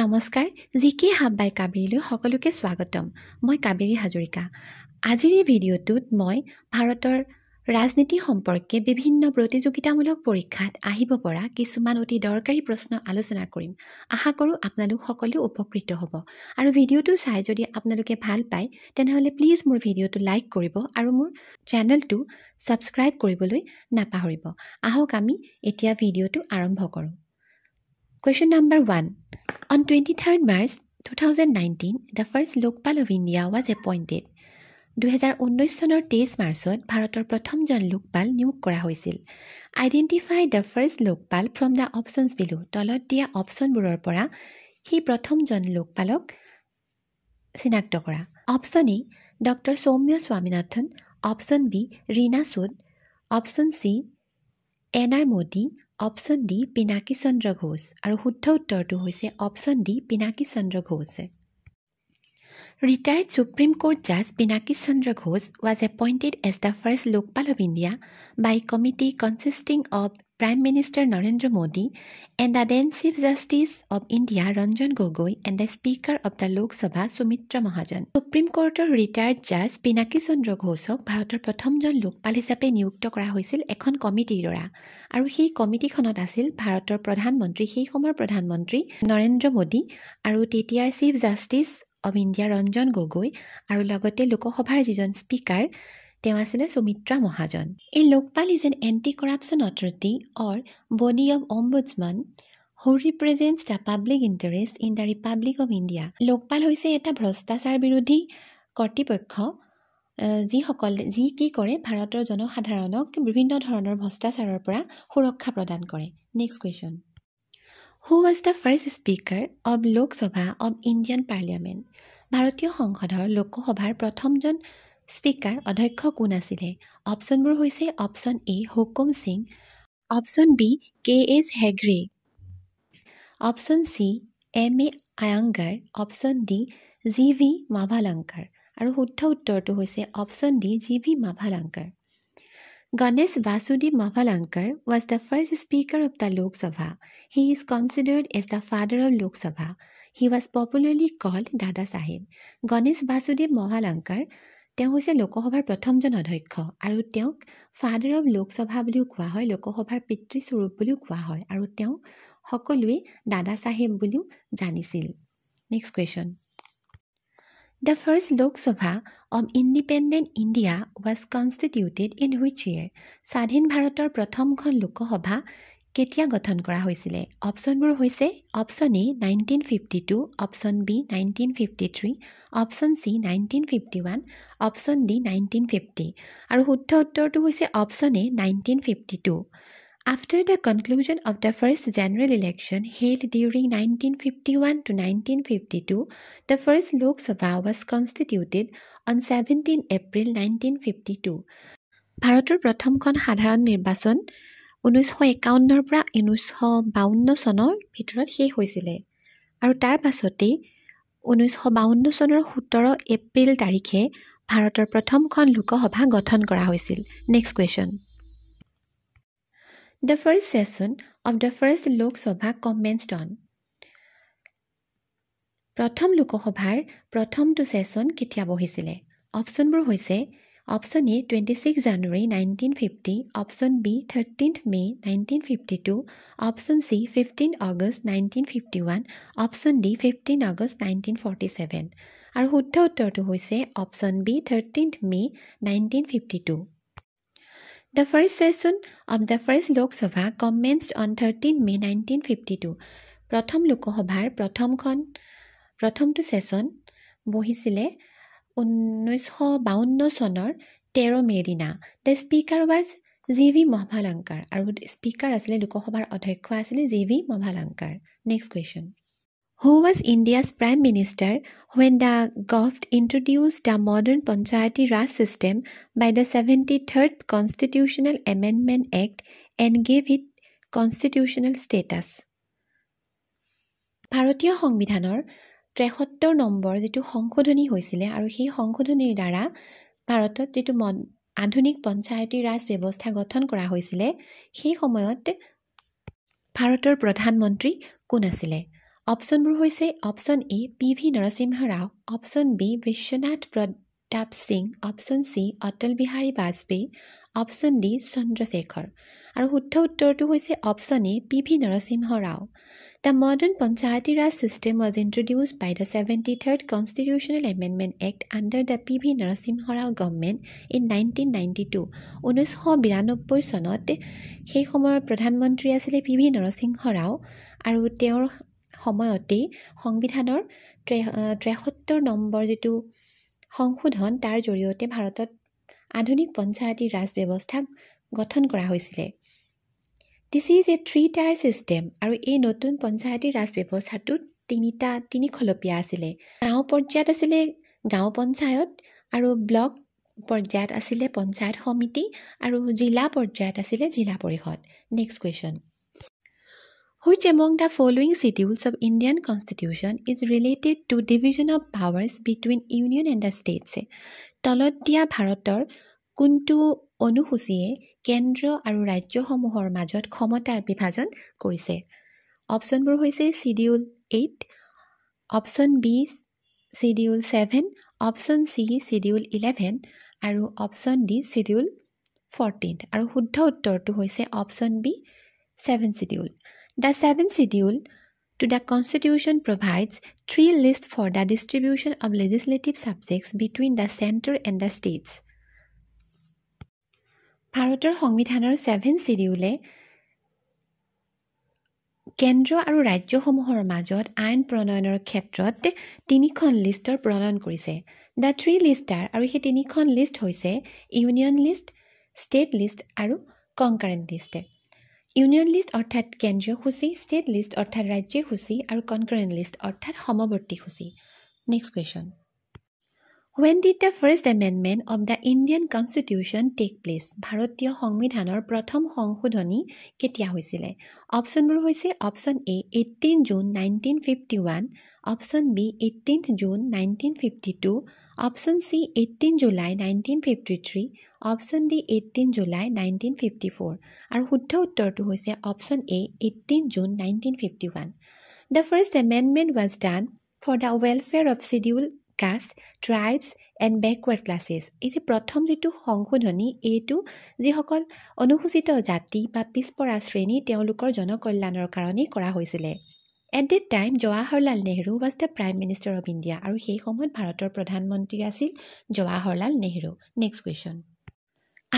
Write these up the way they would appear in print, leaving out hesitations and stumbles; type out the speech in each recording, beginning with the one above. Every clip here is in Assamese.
নমস্কাৰ জিকে হাব বাই কাবেৰীলৈ সকলোকে স্বাগতম মই কাবেৰী হাজৰিকা আজিৰ এই ভিডিঅ'টোত মই ভাৰতৰ ৰাজনীতি সম্পৰ্কে বিভিন্ন প্ৰতিযোগিতামূলক পৰীক্ষাত আহিব পৰা কিছুমান অতি দৰকাৰী প্ৰশ্ন আলোচনা কৰিম আশা কৰোঁ আপোনালোক সকলো উপকৃত হ'ব আৰু ভিডিঅ'টো চাই যদি আপোনালোকে ভাল পায় তেনেহলে প্লিজ মোৰ ভিডিঅ'টো লাইক কৰিব আৰু মোৰ চেনেলটো সাবস্ক্ৰাইব কৰিবলৈ নাপাহৰিব আহক আমি এতিয়া ভিডিঅ'টো আৰম্ভ কৰোঁ Question number 1 On 23rd March 2019, the first Lokpal of India was appointed. 2019 চনৰ 23 মাৰ্চত ভাৰতৰ প্ৰথমজন লোকপাল নিয়োগ কৰা হৈছিল। Identify the first Lokpal from the options below. তলত দিয়া অপচনবোৰৰ পৰা সেই প্ৰথমজন লোকপালক চিনাক্ত কৰা। Option A doctor Soumya Swaminathan, option B Reena Sood, option C N R Modi, option D Pinaki Chandra Ghosh আৰু শুদ্ধ উত্তৰটো হৈছে option D Pinaki Chandra Ghosh Retired Supreme Court Judge Pinaki Chandra Ghosh was appointed as the first Lokpal of India by a committee consisting of Prime Minister Narendra Modi and the then Chief Justice of India Ranjan Gogoi and the Speaker of the Lok Sabha Sumitra Mahajan. Supreme Courtৰ retired Judge Pinaki Chandra Ghoshক ভাৰতৰ প্ৰথমজন লোকপাল হিচাপে নিযুক্ত কৰা হৈছিল এখন কমিটিৰ দ্বাৰা আৰু সেই কমিটিখনত আছিল ভাৰতৰ প্ৰধানমন্ত্ৰী সেই সময়ৰ প্ৰধানমন্ত্ৰী নৰেন্দ্ৰ মোদী আৰু তেতিয়াৰ chief justice of India Ranjan Gogoi আৰু লগতে লোকসভাৰ যিজন স্পিকাৰ তেওঁ আছিল সুমিত্ৰা মহাজন এই Lokpal is an anti-corruption authority or body of ombudsman who represents the public interest in the Republic of India Lokpal হৈছে এটা ভ্ৰষ্টাচাৰ বিৰোধী কৰ্তৃপক্ষ যি কি কৰে ভাৰতৰ জনসাধাৰণক বিভিন্ন ধৰণৰ ভ্ৰষ্টাচাৰৰ পৰা সুৰক্ষা প্ৰদান কৰে next question Who was the first Speaker of Lok Sabha of Indian Parliament? ভাৰতীয় সংসদৰ লোকসভাৰ প্ৰথমজন স্পিকাৰ অধ্যক্ষ কোন আছিলে অপচনবোৰ হৈছে option A Hukum Singh option B K S Hegde option C M A Ayyangar option D G V Mavalankar আৰু শুদ্ধ উত্তৰটো হৈছে option D G V Mavalankar Ganesh Vasudev Mavalankar was the first Speaker of the Lok Sabha. He is considered as the father of Lok Sabha. He was popularly called Dada Sahib. Ganesh Vasudev Mavalankar তেওঁ হৈছে লোকসভাৰ প্ৰথমজন অধ্যক্ষ আৰু তেওঁক ফাদাৰ অফ লোকসভা বুলিও কোৱা হয় লোকসভাৰ পিতৃস্বৰূপ বুলিও কোৱা হয় আৰু তেওঁ সকলোৱে দাদা সাহেব বুলিও জানিছিল next question The first Lok Sabha of Independent India was constituted in which year? স্বাধীন ভাৰতৰ প্ৰথমখন লোকসভা কেতিয়া গঠন কৰা হৈছিলে অপচনবোৰ হৈছে option A 1952 option B 1953 option C 1951 option D 1950 আৰু শুদ্ধ উত্তৰটো হৈছে option A 1952 After the conclusion of the first general election held during 1951 to 1952, the first Lok Sabha was constituted on 17 April 1952. ভাৰতৰ প্ৰথমখন সাধাৰণ নিৰ্বাচন 1951 পৰা 1952 চনৰ ভিতৰত শেষ হৈছিলে আৰু তাৰ পাছতে 1952 চনৰ 17 এপ্ৰিল তাৰিখে ভাৰতৰ প্ৰথমখন লোকসভা গঠন কৰা হৈছিল next question The first session of the first Lok Sabha commenced on প্ৰথম লোকসভাৰ প্ৰথমটো সেশন কেতিয়া বহিছিলে অপচনবোৰ হৈছে অপচন এ 26 জানুৱাৰী 1950 option B 13th May 1952 option C 15 আগষ্ট 1951 অপচন ডি 15 আগষ্ট 1947 আৰু শুদ্ধ উত্তৰটো হৈছে option B 13th May 1952 The first session of the first Lok Sabha commenced on 13 May 1952. প্ৰথম লোকসভাৰ প্ৰথমটো সেশন বহিছিলে 1952 চনৰ 13 মে দিনা The speaker was জি.ভি. মাভালাংকাৰ আৰু স্পিকাৰ আছিলে লোকসভাৰ অধ্যক্ষ আছিলে G V. Mavalankar next question Who was India's Prime Minister when the GOVT introduced the modern Panchayati Raj system by the 73rd Constitutional Amendment Act and gave it constitutional status? ভাৰতীয় সংবিধানৰ 73 নম্বৰ যেটো সংশোধনী হৈছিলে আৰু সেই সংশোধনীৰ দ্বাৰা ভাৰতত যেটো আধুনিক পঞ্চায়তী ৰাজ ব্যৱস্থা গঠন কৰা হৈছিলে সেই সময়ত ভাৰতৰ প্ৰধানমন্ত্ৰী কোন আছিলে অপশ্যনবোৰ হৈছে option A PV Narasimha Rao, option B Vishwanath Pratap Singh, option C Atal Bihari Vajpayee, option D Chandrashekhar. আৰু শুদ্ধ উত্তৰটো হৈছে option A PV Narasimha Rao. The modern Panchayati Raj system was introduced by the 73rd Constitutional Amendment Act under the PV Narasimha Rao government in 1992. 1992 চনত সেই সময়ৰ প্ৰধানমন্ত্ৰী আছিলে PV নৰসিংহ ৰাও আৰু তেওঁৰ সময়তেই সংবিধানৰ 73 নম্বৰ যিটো সংশোধন তাৰ জৰিয়তে ভাৰতত আধুনিক পঞ্চায়তী ৰাজ ব্যৱস্থা গঠন কৰা হৈছিলে। This is a 3-tier system আৰু এই নতুন পঞ্চায়তী ৰাজ ব্যৱস্থাটোত তিনিখলপীয়া আছিলে। গাঁও পৰ্যায়ত আছিলে গাঁও পঞ্চায়ত আৰু ব্লক পৰ্যায়ত আছিলে পঞ্চায়ত সমিতি আৰু জিলা পৰ্যায়ত আছিলে জিলা পৰিষদ। Next question. Which among the following schedules of Indian Constitution is related to division of powers between union and the states? তলত দিয়া ভাৰতৰ কোনটো অনুসূচীয়ে কেন্দ্ৰ আৰু ৰাজ্যসমূহৰ মাজত ক্ষমতাৰ বিভাজন কৰিছে? অপশ্যনবোৰ হৈছে schedule 8, option B schedule 7, option C schedule 11 আৰু অপশ্যন ডি শিডিউল 14। আৰু শুদ্ধ উত্তৰটো হৈছে option B 7 schedule. The 7th schedule to the Constitution provides 3 lists for the distribution of legislative subjects between the center and the states. ভাৰতৰ সংবিধানৰ 7th schedule কেন্দ্ৰ আৰু ৰাজ্যসমূহৰ মাজত আইন প্ৰণয়নৰ ক্ষেত্ৰত 3খন লিষ্টৰ প্ৰণয়ন কৰিছে। The 3 lists আৰু সেই 3খন লিষ্ট হৈছে ইউনিয়ন লিষ্ট, ষ্টেট লিষ্ট আৰু কনকাৰেণ্ট লিষ্ট। ইউনিয়ন লিষ্ট অৰ্থাৎ কেন্দ্ৰীয় সূচী, ষ্টেট লিষ্ট অৰ্থাৎ ৰাজ্যিক সূচী আৰু কনকাৰেণ্ট লিষ্ট অৰ্থাৎ সমৱৰ্তী সূচী। Next question. When did the first amendment of the Indian Constitution take place? ভাৰতীয় সংবিধানৰ প্ৰথম সংশোধনী কেতিয়া হৈছিলে? অপশ্যনবোৰ হৈছে option A 18 June 1951, option B 18 June 1952, option C 18 July 1953, option D 18 July 1954। আৰু শুদ্ধ উত্তৰটো হৈছে option A 18 June 1951। The first amendment was done for the welfare of scheduled caste, tribes and backward classes. এই যে প্ৰথম যিটো সংশোধনী এইটো যিসকল অনুসূচিত জাতি বা পিছপৰা শ্ৰেণী তেওঁলোকৰ জনকল্যাণৰ কাৰণে কৰা হৈছিলে। At that time, Jawaharlal Nehru was the Prime Minister of India আৰু সেই সময়ত ভাৰতৰ প্ৰধানমন্ত্ৰী আছিল Jawaharlal Nehru. Next question.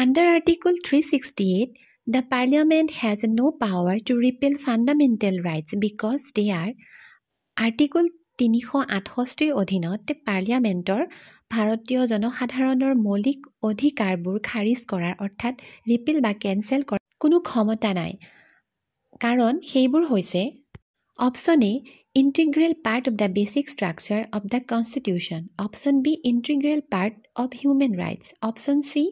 Under Article 368, the Parliament has no power to repeal fundamental rights because they are Article 368 অধীনত পাৰ্লিয়ামেণ্টৰ ভাৰতীয় জনসাধাৰণৰ মৌলিক অধিকাৰবোৰ খাৰিজ কৰাৰ অৰ্থাৎ ৰিপিল বা কেঞ্চেল কৰাৰ কোনো ক্ষমতা নাই। কাৰণ সেইবোৰ হৈছে option A integral part of the basic structure of the constitution, option B integral part of human rights, option C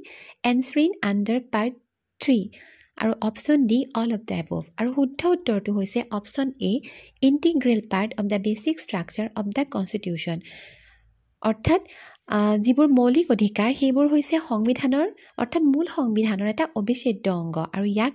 enshrine under part 3 আৰু option D all of the above. আৰু শুদ্ধ উত্তৰটো হৈছে option A integral part of the basic structure of the constitution. অৰ্থাৎ যিবোৰ মৌলিক অধিকাৰ সেইবোৰ হৈছে সংবিধানৰ অৰ্থাৎ মূল সংবিধানৰ এটা অবিচ্ছেদ্য অংগ আৰু ইয়াক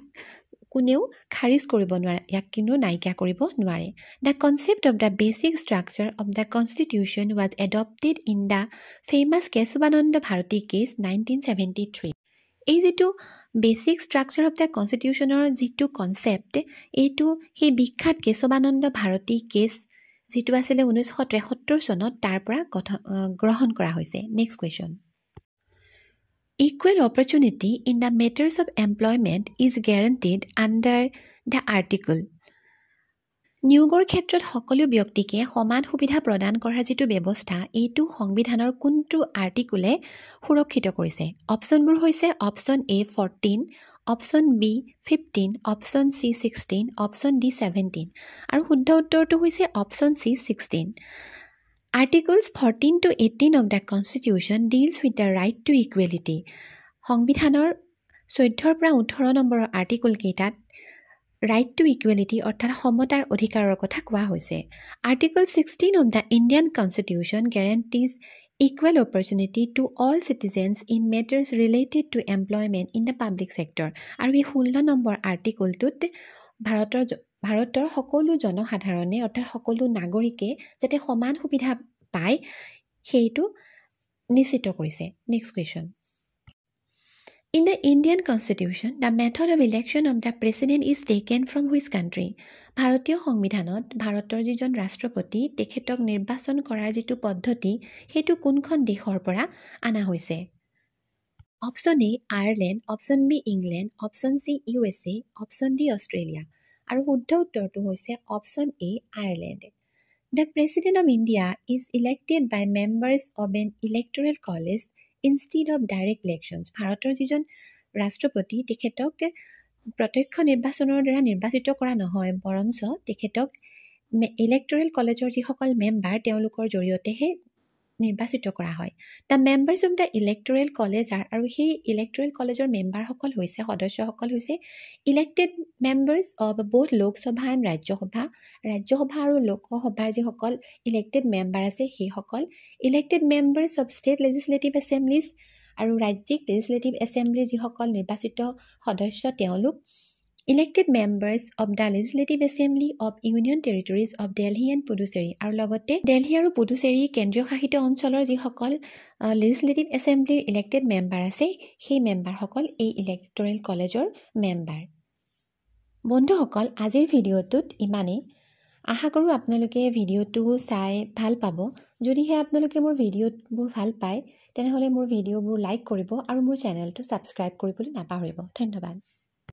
কোনেও খাৰিজ কৰিব নোৱাৰে, ইয়াক কোনেও নাইকিয়া কৰিব নোৱাৰে। The concept of the basic structure of the constitution was adopted in the famous Kesavananda Bharati case 1973। এই যিটো বেচিক ষ্ট্ৰাকচাৰ অফ দ্য কনষ্টিটিউশ্যনৰ যিটো কনচেপ্ট এইটো সেই বিখ্যাত কেশৱানন্দ ভাৰতী কেছ যিটো আছিলে 1973 চনত তাৰ পৰা গ্ৰহণ কৰা হৈছে। Next question. Equal opportunity in the matters of employment is guaranteed under the article. নিয়োগৰ ক্ষেত্ৰত সকলো ব্যক্তিকে সমান সুবিধা প্ৰদান কৰাৰ যিটো ব্যৱস্থা এইটো সংবিধানৰ কোনটো আৰ্টিকলে সুৰক্ষিত কৰিছে? অপশ্যনবোৰ হৈছে option A 14, option B 15, option C 16, option D 17 আৰু শুদ্ধ উত্তৰটো হৈছে option C 16। Articles 14 to 18 of the Constitution deals with the right to equality. সংবিধানৰ 14 পৰা 18 নম্বৰৰ আৰ্টিকল কেইটাত ৰাইট টু ইকুৱেলিটি অৰ্থাৎ সমতাৰ অধিকাৰৰ কথা কোৱা হৈছে। Article 16 of the Indian Constitution guarantees equal opportunity to all citizens in matters related to employment in the public sector. আৰু এই 16 নম্বৰ আৰ্টিকলটোত ভাৰতৰ ভাৰতৰ সকলো জনসাধাৰণে অৰ্থাৎ সকলো নাগৰিকে যাতে সমান সুবিধা পায় সেইটো নিশ্চিত কৰিছে। Next question. In the Indian Constitution, the method of election of the president is taken from which country? ভাৰতীয় সংবিধানত ভাৰতৰ যিজন ৰাষ্ট্ৰপতি তেখেতক নিৰ্বাচন কৰাৰ যিটো পদ্ধতি সেইটো কোনখন দেশৰ পৰা অনা হৈছে? Option A Ireland, option B England, option C USA, option D Australia. আৰু শুদ্ধ উত্তৰটো হৈছে option A Ireland. The President of India is elected by members of an electoral college instead of direct elections. ভাৰতৰ যিজন ৰাষ্ট্ৰপতি তেখেতক প্ৰত্যক্ষ নিৰ্বাচনৰ দ্বাৰা নিৰ্বাচিত কৰা নহয়, বৰঞ্চ তেখেতক ইলেক্টৰেল কলেজৰ যিসকল মেম্বাৰ তেওঁলোকৰ জৰিয়তেহে নিৰ্বাচিত কৰা হয়। The members of the electoral college আৰু সেই ইলেক্টৰেল কলেজৰ মেম্বাৰসকল হৈছে সদস্যসকল হৈছে elected members of both Lok Sabha and Rajya Sabha আৰু লোকসভাৰ যিসকল ইলেক্টেড মেম্বাৰ আছে সেইসকল elected members of state legislative assemblies আৰু ৰাজ্যিক লেজিছলেটিভ এছেম্বলিৰ যিসকল নিৰ্বাচিত সদস্য তেওঁলোক elected members of the legislative assembly of union territories of Delhi and Puducherry আৰু লগতে দিল্লী আৰু পুডুচেৰী কেন্দ্ৰীয় শাসিত অঞ্চলৰ যিসকল লেজিছলেটিভ এছেম্বলিৰ ইলেক্টেড মেম্বাৰ আছে সেই মেম্বাৰসকল এই ইলেক্টৰেল কলেজৰ মেম্বাৰ। বন্ধুসকল, আজিৰ ভিডিঅ'টোত ইমানেই। আশা কৰোঁ আপোনালোকে ভিডিঅ'টো চাই ভাল পাব। যদিহে আপোনালোকে মোৰ ভিডিঅ'বোৰ ভাল পায় তেনেহ'লে মোৰ ভিডিঅ'বোৰ লাইক কৰিব আৰু মোৰ চেনেলটো ছাবস্ক্ৰাইব কৰিবলৈ নাপাহৰিব। ধন্যবাদ।